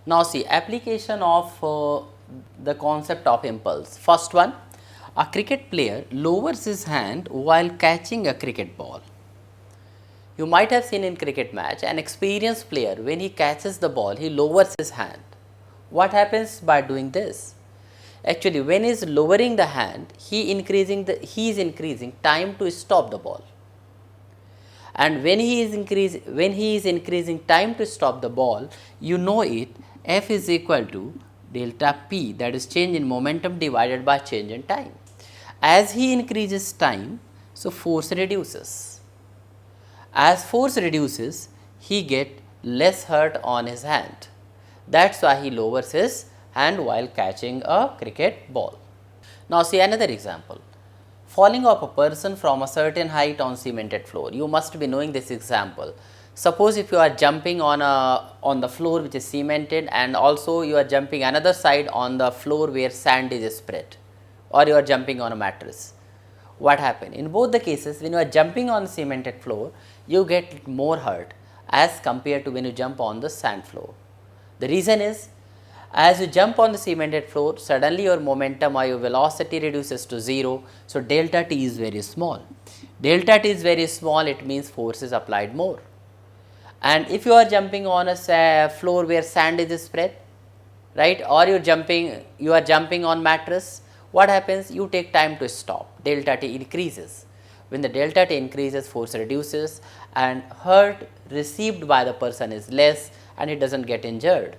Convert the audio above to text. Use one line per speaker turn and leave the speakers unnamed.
Now see application of the concept of impulse. First one, a cricket player lowers his hand while catching a cricket ball. You might have seen in cricket match an experienced player, when he catches the ball he lowers his hand. What happens by doing this? Actually when he is lowering the hand, he is increasing time to stop the ball. And when he is increasing time to stop the ball, you know it, F is equal to delta P, that is change in momentum divided by change in time. As he increases time, so force reduces. As force reduces, he get less hurt on his hand. That's why he lowers his hand while catching a cricket ball. Now see another example. Falling of a person from a certain height on cemented floor. You must be knowing this example. Suppose if you are jumping on the floor which is cemented, and also you are jumping another side on the floor where sand is spread, or you are jumping on a mattress. What happen? In both the cases, when you are jumping on cemented floor, you get more hurt as compared to when you jump on the sand floor. The reason is, as you jump on the cemented floor, suddenly your momentum or your velocity reduces to 0. So, delta t is very small. Delta t is very small, it means force is applied more. And if you are jumping on a floor where sand is spread, right, or you are jumping on mattress, what happens? You take time to stop, delta t increases. When the delta t increases, force reduces and hurt received by the person is less and it does not get injured.